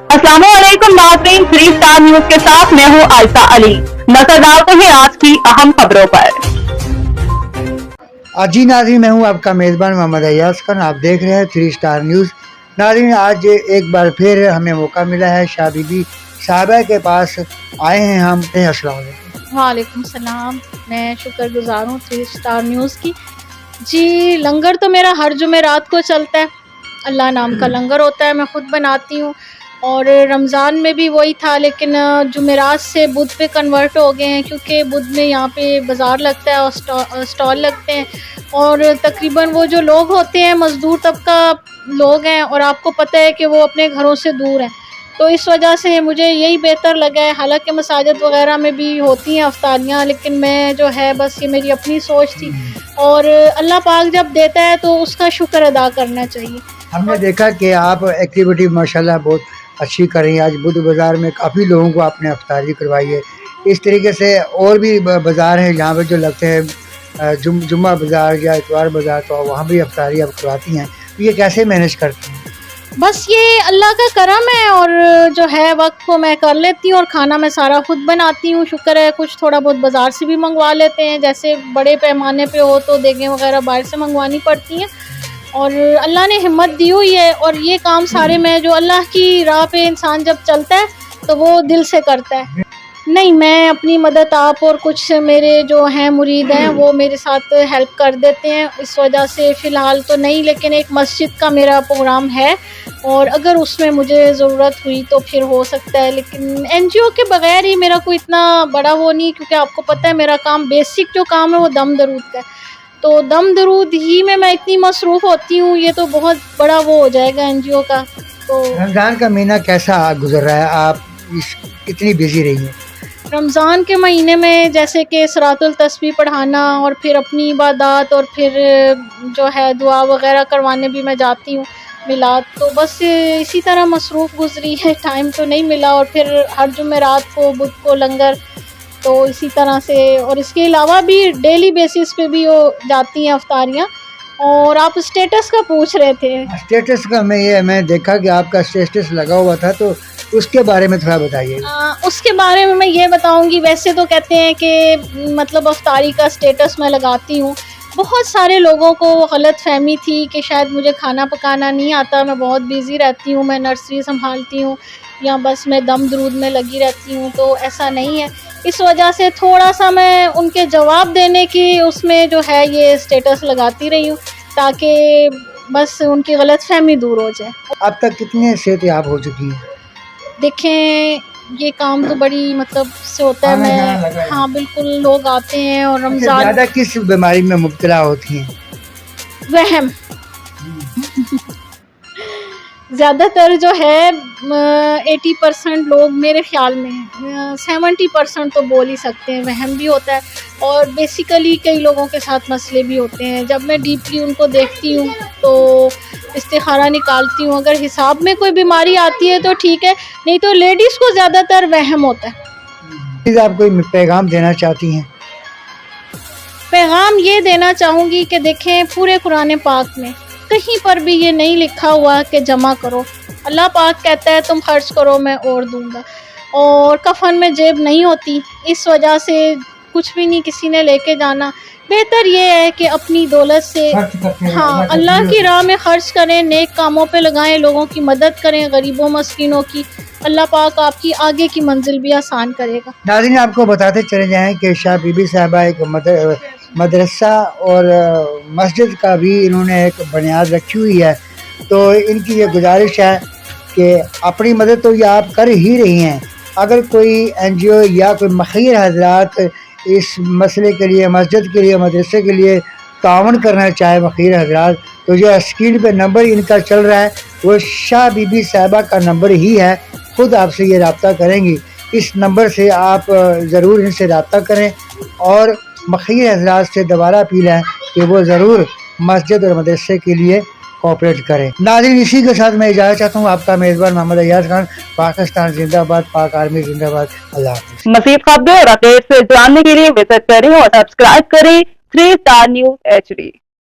अस्सलाम वालेकुम नाज़रीन, 3 स्टार न्यूज के साथ मैं हूँ आयशा अली। नजर डालते हैं आज की अहम खबरों पर। जी नाज़रीन, मैं हूँ आपका मेज़बान मोहम्मद अय्याज खान। आप देख रहे हैं 3 स्टार न्यूज़। नाज़रीन, आज एक बार फिर हमें मौका मिला है, शाह बीबी साहबा के पास आए हैं हम। अस्सलाम वालेकुम। वालेकुम सलाम। मैं शुक्रगुजार हूँ 3 स्टार न्यूज़ की। जी, लंगर तो मेरा हर जुमेरात को चलता है। अल्लाह नाम का लंगर होता है, मैं ख़ुद बनाती हूँ। और रमज़ान में भी वही था, लेकिन जुमेरात से बुध पे कन्वर्ट हो गए हैं, क्योंकि बुध में यहाँ पे बाज़ार लगता है और स्टॉल लगते हैं। और तकरीबन वो जो लोग होते हैं मज़दूर तबका लोग हैं, और आपको पता है कि वो अपने घरों से दूर हैं, तो इस वजह से मुझे यही बेहतर लगा है। हालांकि मसाजिद वगैरह में भी होती हैं अफ्तारियाँ, लेकिन मैं जो है बस ये मेरी अपनी सोच थी, और अल्लाह पाक जब देता है तो उसका शुक्र अदा करना चाहिए। हमने देखा कि आप एक्टिविटी माशाल्लाह बहुत अच्छी कर रही हैं। आज बुध बाज़ार में काफ़ी लोगों को आपने अफ्तारी करवाई है। इस तरीके से और भी बाज़ार हैं जहाँ पर जो लगते हैं, जुम्मा बाज़ार या इतवार बाज़ार, तो वहाँ भी अफ्तारी आप करवाती हैं। तो ये कैसे मैनेज करती हैं? बस ये अल्लाह का करम है, और जो है वक्त को मैं कर लेती हूँ, और खाना मैं सारा खुद बनाती हूँ। शुक्र है, कुछ थोड़ा बहुत बाज़ार से भी मंगवा लेते हैं, जैसे बड़े पैमाने पे हो तो देगें वगैरह बाहर से मंगवानी पड़ती हैं। और अल्लाह ने हिम्मत दी हुई है, और ये काम सारे मैं जो अल्लाह की राह पे इंसान जब चलता है तो वो दिल से करता है। नहीं, मैं अपनी मदद आप और कुछ मेरे जो हैं मुरीद हैं वो मेरे साथ हेल्प कर देते हैं। इस वजह से फ़िलहाल तो नहीं, लेकिन एक मस्जिद का मेरा प्रोग्राम है, और अगर उसमें मुझे ज़रूरत हुई तो फिर हो सकता है। लेकिन एनजीओ के बग़ैर ही मेरा कोई इतना बड़ा वो नहीं, क्योंकि आपको पता है मेरा काम बेसिक जो काम है वो दम दरूद का है, तो दम दरूद ही में मैं इतनी मसरूफ़ होती हूँ, ये तो बहुत बड़ा वो हो जाएगा एनजीओ का। तो रमज़ान का महीना कैसा गुजर रहा है? आप कितनी बिजी रही हैं? रमज़ान के महीने में जैसे कि सरातुल तस्बीह पढ़ाना, और फिर अपनी इबादत, और फिर जो है दुआ वग़ैरह करवाने भी मैं जाती हूँ, मिलाद। तो बस इसी तरह मसरूफ़ गुजरी है, टाइम तो नहीं मिला। और फिर हर जुमेरात को, बुध को लंगर, तो इसी तरह से। और इसके अलावा भी डेली बेसिस पे भी वो जाती हैं अफ्तारियाँ। और आप स्टेटस का पूछ रहे थे। स्टेटस का मैं देखा कि आपका स्टेटस लगा हुआ था, तो उसके बारे में थोड़ा बताइए। उसके बारे में मैं ये बताऊंगी, वैसे तो कहते हैं कि मतलब अफ्तारी का स्टेटस मैं लगाती हूँ। बहुत सारे लोगों को गलत फहमी थी कि शायद मुझे खाना पकाना नहीं आता, मैं बहुत बिज़ी रहती हूँ, मैं नर्सरी संभालती हूँ, या बस मैं दम दरूद में लगी रहती हूँ। तो ऐसा नहीं है। इस वजह से थोड़ा सा मैं उनके जवाब देने की उसमें जो है ये स्टेटस लगाती रही हूँ, ताकि बस उनकी गलत फहमी दूर हो जाए। अब तक कितने सेहतियाब हो चुकी हैं? देखें, ये काम तो बड़ी मतलब से होता है। मैं हाँ बिल्कुल, लोग आते हैं और रमज़ान। ज़्यादा किस बीमारी में मुब्तला होती हैं? वहम ज़्यादातर जो है 80% लोग मेरे ख़्याल में 70% तो बोल ही सकते हैं वहम भी होता है। और बेसिकली कई लोगों के साथ मसले भी होते हैं। जब मैं डीपली उनको देखती हूँ तो इस्तिखारा निकालती हूँ। अगर हिसाब में कोई बीमारी आती है तो ठीक है, नहीं तो लेडीज़ को ज़्यादातर वहम होता है। आप कोई पैगाम देना चाहती हैं? पैगाम ये देना चाहूँगी कि देखें, पूरे कुरान पाक में कहीं पर भी ये नहीं लिखा हुआ कि जमा करो। अल्लाह पाक कहता है तुम खर्च करो मैं और दूंगा। और कफन में जेब नहीं होती, इस वजह से कुछ भी नहीं किसी ने लेके जाना। बेहतर ये है कि अपनी दौलत से हाँ अल्लाह की राह में खर्च करें, नेक कामों पे लगाएं, लोगों की मदद करें, गरीबों मस्कीनों की। अल्लाह पाक आपकी आगे की मंजिल भी आसान करेगा। नाज़रीन, आपको बताते चले जाएं कि शाह बीबी साहबा एक मदरसा और मस्जिद का भी इन्होंने एक बुनियाद रखी हुई है। तो इनकी ये गुजारिश है कि अपनी मदद तो ये आप कर ही रही हैं, अगर कोई एनजीओ या कोई मखीर हजरात इस मसले के लिए, मस्जिद के लिए, मदरसे के लिए तावन करना चाहे मखीर हजरात, तो जो स्क्रीन पे नंबर इनका चल रहा है वो शाह बीबी साहबा का नंबर ही है। खुद आपसे ये रब्ता करेंगी। इस नंबर से आप ज़रूर इनसे रब्ता करें, और मखीर हजरात से दोबारा अपील है कि वो ज़रूर मस्जिद और मदरसे के लिए कोऑपरेट करें। नाज़रीन, इसी के साथ मैं इजाज़त चाहता हूँ। आपका मेज़बान मोहम्मद अय्याज खान। पाकिस्तान जिंदाबाद, पाक आर्मी जिंदाबाद। अल्लाह हाफ़िज़। मज़ीद खबरें और अपडेट से जानने के लिए विजिट करें और सब्सक्राइब करें 3 स्टार न्यूज HD।